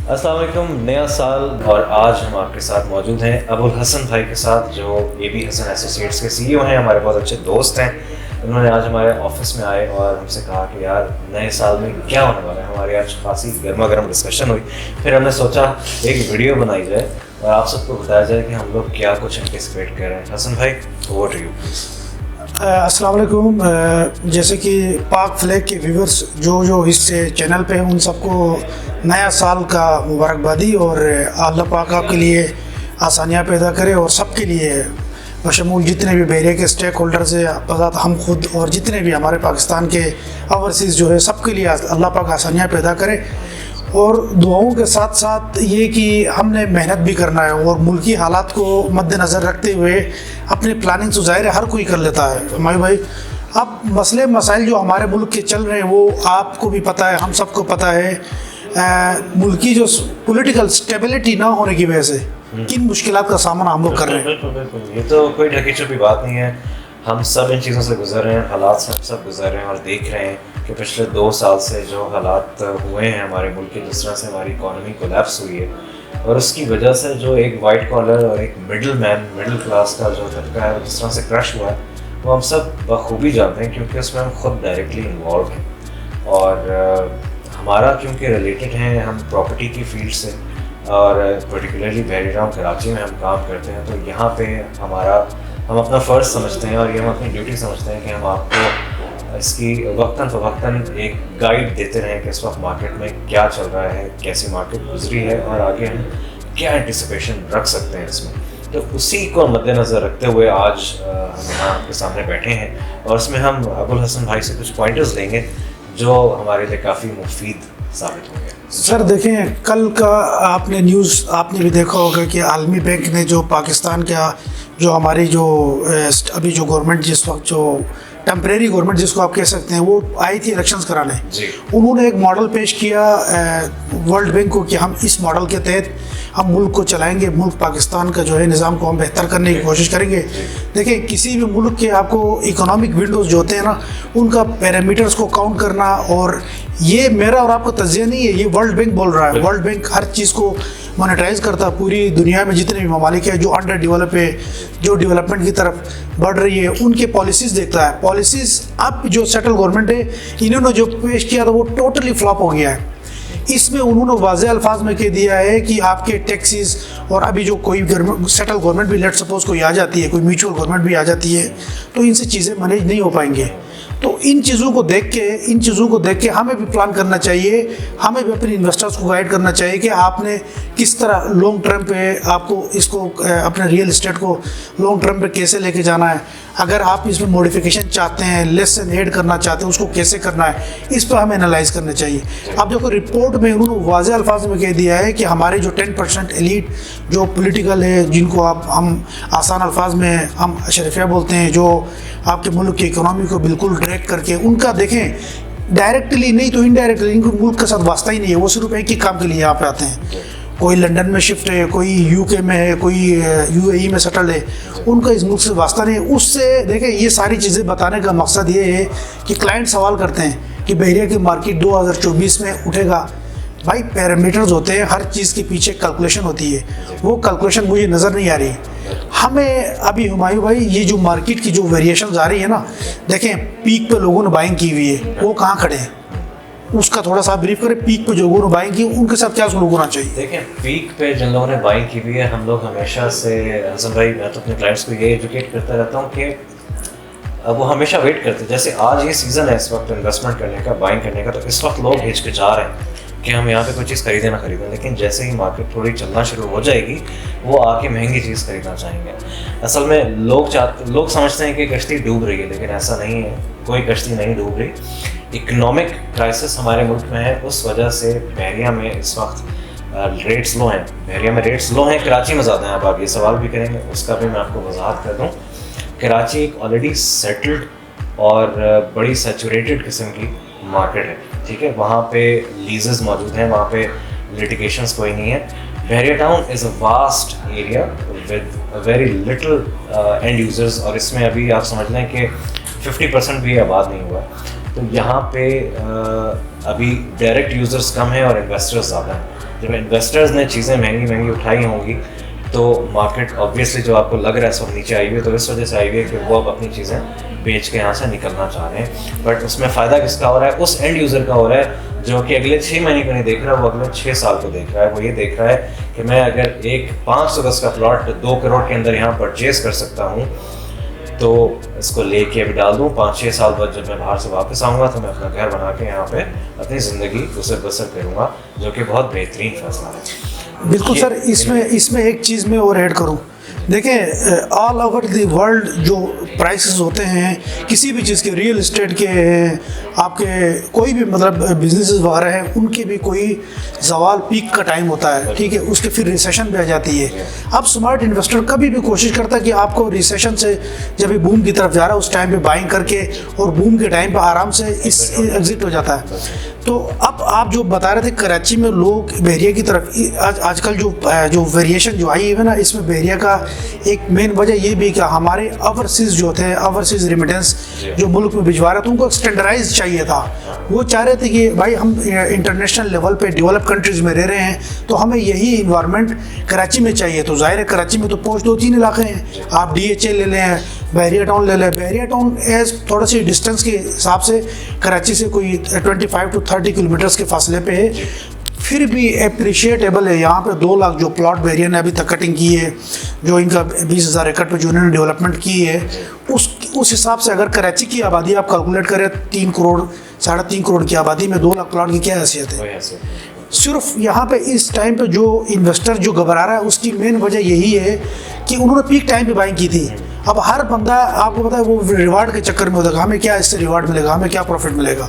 अस्सलाम वालेकुम। नया साल और आज हम आपके साथ मौजूद हैं अबुल हसन भाई के साथ, जो AB हसन एसोसिएट्स के CEO हैं, हमारे बहुत अच्छे दोस्त हैं। उन्होंने आज हमारे ऑफिस में आए और हमसे कहा कि यार नए साल में क्या होने वाला है। हमारी आज खासी गर्मा गर्म डिस्कशन हुई। फिर हमने सोचा एक वीडियो बनाई जाए और आप सबको बताया जाए कि हम लोग क्या कुछ एंटिसिपेट कर रहे हैं। हसन भाई, ओवर टू यू प्लीज़। अस्सलाम वालेकुम। जैसे कि पाक फ्लैग के व्यूवर्स जो इस चैनल पे हैं, उन सबको नया साल का मुबारकबादी और अल्लाह पाक आपके लिए आसानियाँ पैदा करे और सबके लिए बशमूल जितने भी बहरे के स्टेक होल्डर्स हैं, बज़ात हम खुद और जितने भी हमारे पाकिस्तान के ओवरसीज़ जो है, सबके लिए अल्लाह पाक आसानियाँ पैदा करे। और दुआओं के साथ साथ ये कि हमने मेहनत भी करना है और मुल्की हालात को मद्देनज़र रखते हुए अपनी प्लानिंग तो ज़ाहिर है हर कोई कर लेता है हमारे भाई। अब मसले मसाइल जो हमारे मुल्क के चल रहे हैं वो आपको भी पता है, हम सबको पता है। मुल्की जो पॉलिटिकल स्टेबिलिटी ना होने की वजह से किन मुश्किलात का सामना हम लोग कर रहे हैं। बिल्कुल बिल्कुल, ये तो कोई ढकी छुपी बात नहीं है। हम सब इन चीज़ों से गुजर रहे हैं, हालात से हम सब गुजर रहे हैं और देख रहे हैं कि पिछले 2 साल से जो हालात हुए हैं हमारे मुल्क के, जिस तरह से हमारी इकॉनमी कोलैप्स हुई है और उसकी वजह से जो एक वाइट कॉलर और एक मिडिल क्लास का जो तबका है जिस तरह से क्रश हुआ है, वो हम सब बखूबी जानते हैं क्योंकि उसमें हम खुद डायरेक्टली इन्वॉल्व हैं। और हमारा क्योंकि रिलेटेड हैं हम प्रॉपर्टी की फील्ड से और पर्टिकुलरली बहरीराम कराची में हम काम करते हैं, तो यहाँ पे हम अपना फ़र्ज़ समझते हैं और ये हम अपनी ड्यूटी समझते हैं कि हम आपको इसकी वक्तन फ़वक्तन एक गाइड देते रहें कि इस वक्त मार्केट में क्या चल रहा है, कैसी मार्केट गुजरी है और आगे हम क्या एंटिसिपेशन रख सकते हैं इसमें। तो उसी को मद्देनज़र रखते हुए आज हम यहाँ आपके सामने बैठे हैं और उसमें हम अबुल हसन भाई से कुछ पॉइंटर्स लेंगे जो हमारे लिए काफ़ी मुफीद साबित होंगे। सर देखें, कल का आपने न्यूज़ आपने भी देखा होगा कि आलमी बैंक ने जो पाकिस्तान का जो हमारी जो अभी जो गवर्नमेंट जिस वक्त जो टेम्परेरी गवर्नमेंट जिसको आप कह सकते हैं, वो आई थी इलेक्शंस कराने। उन्होंने एक मॉडल पेश किया वर्ल्ड बैंक को कि हम इस मॉडल के तहत हम मुल्क को चलाएंगे, मुल्क पाकिस्तान का जो है निज़ाम को हम बेहतर करने की कोशिश करेंगे। देखिए, किसी भी मुल्क के आपको इकोनॉमिक विंडोज़ जो होते हैं ना, उनका पैरामीटर्स को काउंट करना, और ये मेरा और आपका तज्ज़िया नहीं है, ये वर्ल्ड बैंक बोल रहा है। वर्ल्ड बैंक हर चीज़ को मोनेटाइज करता है। पूरी दुनिया में जितने भी ममालिक है जो अंडर डेवलप है, जो डेवलपमेंट की तरफ बढ़ रही है, उनके पॉलिसीज़ देखता है। पॉलिसीज़ अब जो सेटल गवर्नमेंट है, इन्होंने जो पेश किया था वो टोटली फ्लॉप हो गया है। इसमें उन्होंने वाज़ेह अल्फाज में कह दिया है कि आपके टैक्सेस, और अभी जो कोई सेटल गवर्नमेंट भी लेट सपोज कोई आ जाती है, कोई म्यूचुअल गवर्नमेंट भी आ जाती है, तो इनसे चीज़ें मैनेज नहीं हो पाएंगे। तो इन चीज़ों को देख के हमें भी प्लान करना चाहिए, हमें भी अपने इन्वेस्टर्स को गाइड करना चाहिए कि आपने किस तरह लॉन्ग टर्म पे आपको इसको अपने रियल इस्टेट को लॉन्ग टर्म पे कैसे लेके जाना है। अगर आप इसमें मॉडिफिकेशन चाहते हैं, लेस एंड ऐड करना चाहते हैं, उसको कैसे करना है, इस पर हमें एनालाइज करना चाहिए। अब देखो, रिपोर्ट में उन्होंने वाज़ेह अल्फाज में कह दिया है कि हमारे जो 10% एलीट जो पॉलिटिकल है, जिनको हम आसान अल्फाज में हम अशरफिया बोलते हैं, जो आपके मुल्क की इकोनॉमी को बिल्कुल ड्रैग करके, उनका देखें डायरेक्टली नहीं तो इनडायरेक्टली इनको मुल्क के साथ वास्ता ही नहीं है। वो सिर्फ एक ही काम के लिए यहाँ पे आते हैं। कोई लंदन में शिफ्ट है, कोई UK में है, कोई UAE में सेटल है, उनका इस मुल्क से वास्ता नहीं है। उससे देखें, ये सारी चीज़ें बताने का मकसद ये है कि क्लाइंट सवाल करते हैं कि बहरिया की मार्केट 2024 में उठेगा। भाई, पैरामीटर्स होते हैं, हर चीज़ के पीछे कैलकुलेशन होती है, वो कैलकुलेशन मुझे नज़र नहीं आ रही हमें अभी। हुमायूं भाई, ये जो मार्केट की जो वेरिएशन आ रही है ना, देखें पीक पे लोगों ने बाइंग की हुई है, वो कहाँ खड़े हैं, उसका थोड़ा सा ब्रीफ करें। पीक पे जो लोगों ने बाइंग की, उनके साथ क्या सलूक होना चाहिए। देखें, पीक पे जिन लोगों ने बाइंग की हुई है, हम लोग हमेशा से, हसन भाई, मैं तो अपने क्लाइंट्स को ये एजुकेट करता रहता हूँ कि वो हमेशा वेट करते हैं। जैसे आज ये सीज़न है इस वक्त इन्वेस्टमेंट करने का, बाइंग करने का, तो इस वक्त लोग हिचकिचा रहे हैं कि हम यहाँ पे कोई चीज़ खरीदें ना खरीदें, लेकिन जैसे ही मार्केट थोड़ी चलना शुरू हो जाएगी, वो आके महंगी चीज़ खरीदना चाहेंगे। असल में लोग समझते हैं कि कश्ती डूब रही है, लेकिन ऐसा नहीं है, कोई कश्ती नहीं डूब रही। इकोनॉमिक क्राइसिस हमारे मुल्क में है, उस वजह से बहरिया में इस वक्त रेट्स लो हैं। बहरिया में रेट्स लो हैं, कराची में ज़्यादा हैं। अब आप ये सवाल भी करेंगे, उसका भी मैं आपको वजाहत कर दूँ। कराची एक ऑलरेडी सेटल्ड और बड़ी सैचुरेटेड किस्म की मार्केट है, ठीक है। वहाँ पे लीजेस मौजूद हैं, वहाँ पे लिटिगेशंस कोई नहीं है। Bahria Town is a vast area with very little and users, और इसमें अभी आप समझ लें कि 50% भी आबाद नहीं हुआ। तो यहाँ पे अभी डायरेक्ट यूज़र्स कम हैं और इन्वेस्टर्स ज़्यादा हैं। जब इन्वेस्टर्स ने चीज़ें महंगी महंगी उठाई होंगी तो मार्केट ऑब्वियसली जो आपको लग रहा है सब नीचे आई हुई है, तो इस वजह से आई हुई है कि वो अब अपनी चीज़ें बेच के यहाँ से निकलना चाह रहे हैं। बट उसमें फ़ायदा किसका हो रहा है? उस एंड यूज़र का हो रहा है जो कि अगले 6 महीने को नहीं देख रहा, वो अगले 6 साल को देख रहा है। वो ये देख रहा है कि मैं अगर एक 510 का प्लॉट 2 करोड़ के अंदर यहाँ परचेज़ कर सकता हूँ तो इसको लेके अभी डाल दूँ, 5-6 साल बाद जब मैं बाहर से वापस आऊँगा तो मैं अपना घर बना के यहाँ पे अपनी ज़िंदगी गुजर बसर करूँगा, जो कि बहुत बेहतरीन फैसला है। बिल्कुल सर, इसमें एक चीज़ मैं और ऐड करूँ। देखें, ऑल ओवर द वर्ल्ड जो प्राइसेस होते हैं किसी भी चीज़ के, रियल इस्टेट के, आपके कोई भी मतलब बिजनेसेस वगैरह हैं, उनके भी कोई जवाल पीक का टाइम होता है, ठीक है, उसके फिर रिसेशन भी आ जाती है। अब स्मार्ट इन्वेस्टर कभी भी कोशिश करता है कि आपको रिसेशन से जब ये बूम की तरफ जा रहा है उस टाइम पे बाइंग करके और बूम के टाइम पे आराम से इस एग्जिट हो जाता है। तो अब आप जो बता रहे थे कराची में लोग बहरिया की तरफ, आजकल जो वेरिएशन जो आई है ना, इसमें बहरिया का एक मेन वजह ये भी कि हमारे ओवरसीज़ जो थे, ओवरसीज़ रेमिटेंस जो मुल्क में भिजवा रहे थे, उनको स्टैंडर्डाइज चाहिए था। वो चाह रहे थे कि भाई हम इंटरनेशनल लेवल पे डेवलप कंट्रीज़ में रह रहे हैं तो हमें यही इन्वायरमेंट कराची में चाहिए। तो ज़ाहिर है कराची में तो पहुँच 2-3 इलाके हैं, आप DHA ले लें, बहरिया टाउन ले लें। बहरिया टाउन एज थोड़ा सी डिस्टेंस के हिसाब से कराची से कोई 25 to 30 किलोमीटर्स के फासले पे है, फिर भी अप्रिशिएटेबल है। यहाँ पे 2 लाख जो प्लॉट बहरिया ने अभी तक कटिंग की है, जो इनका 20,000 एकड़ पे जो इन्होंने डेवलपमेंट की है, उस हिसाब से अगर कराची की आबादी आप कैलकुलेट करें 3 करोड़ 3.5 करोड़ की आबादी में 2 लाख प्लॉट की क्या हैसियत है? सिर्फ यहाँ पे इस टाइम पे जो इन्वेस्टर जो घबरा रहा है उसकी मेन वजह यही है कि उन्होंने पीक टाइम पे बाइंग की थी। अब हर बंदा आपको पता है वो रिवार्ड के चक्कर में होता है, हमें क्या इससे रिवार्ड मिलेगा, हमें क्या प्रॉफिट मिलेगा।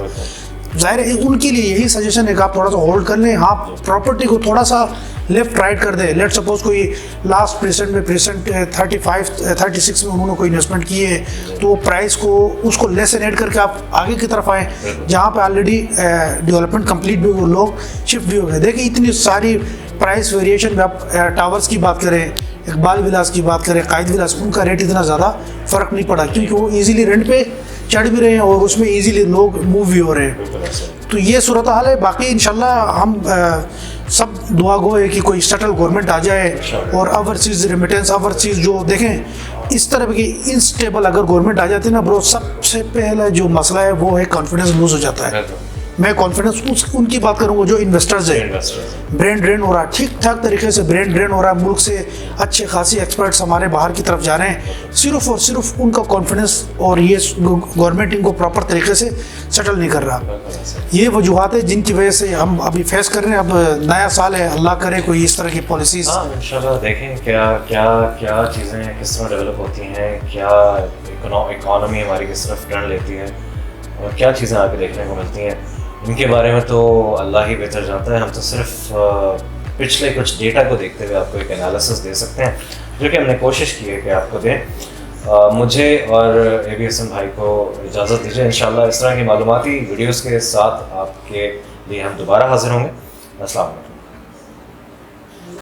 जाहिर है उनके लिए यही सजेशन है कि आप थोड़ा सा होल्ड कर लें। हाँ, प्रॉपर्टी को थोड़ा सा लेफ्ट राइट कर दें। लेट सपोज कोई लास्ट प्रेजेंट 36 में उन्होंने कोई इन्वेस्टमेंट की है तो प्राइस को उसको लेस एड करके आप आगे की तरफ आएँ जहाँ पे ऑलरेडी डेवलपमेंट कंप्लीट भी हो, लोग शिफ्ट भी हो गए। देखिए इतनी सारी प्राइस वेरिएशन में आप टावर्स की बात करें, इकबाल विलास की बात करें, कायद विलास, उनका रेट इतना ज़्यादा फ़र्क नहीं पड़ा क्योंकि वो इजीली रेंट पे चढ़ भी रहे हैं और उसमें इजीली लोग मूव भी हो रहे हैं। तो ये सूरत हाल है। बाकी इंशाल्लाह हम सब दुआ गो है कि कोई सेटल गवर्नमेंट आ जाए और ओवरसीज़ रेमिटेंस, ओवरसीज़ जो देखें इस तरह की इनस्टेबल अगर गवर्नमेंट आ जाती है ना ब्रो, सबसे पहला जो मसला है वो है कॉन्फिडेंस लूज हो जाता है। मैं कॉन्फिडेंस उनकी बात करूँगा जो इन्वेस्टर्स है। ब्रेन ड्रेन हो रहा है, ठीक ठाक तरीके से ब्रेन ड्रेन हो रहा है। मुल्क से अच्छे खासी एक्सपर्ट्स हमारे बाहर की तरफ जा रहे हैं, सिर्फ और सिर्फ उनका कॉन्फिडेंस और ये गवर्नमेंट इनको प्रॉपर तरीके से सेटल नहीं कर रहा। ये वजूहत है जिनकी वजह से हम अभी फेस कर रहे हैं। अब नया साल है, अल्लाह करे कोई इस तरह की पॉलिसीज़। हाँ, इंशाल्लाह देखें क्या चीज़ें किस तरह डेवलप होती हैं, क्या इकॉनमी हमारी किस तरफ टर्न लेती है और क्या चीज़ें आगे देखने को मिलती हैं। इनके बारे में तो अल्लाह ही बेहतर जानता है। हम तो सिर्फ पिछले कुछ डेटा को देखते हुए आपको एक एनालिसिस दे सकते हैं, जो कि हमने कोशिश की है कि आपको दें। मुझे और AB हसन भाई को इजाज़त दीजिए। इंशाल्लाह इस तरह की मालूमाती वीडियोज़ के साथ आपके लिए हम दोबारा हाजिर होंगे। अस्सलाम वालेकुम।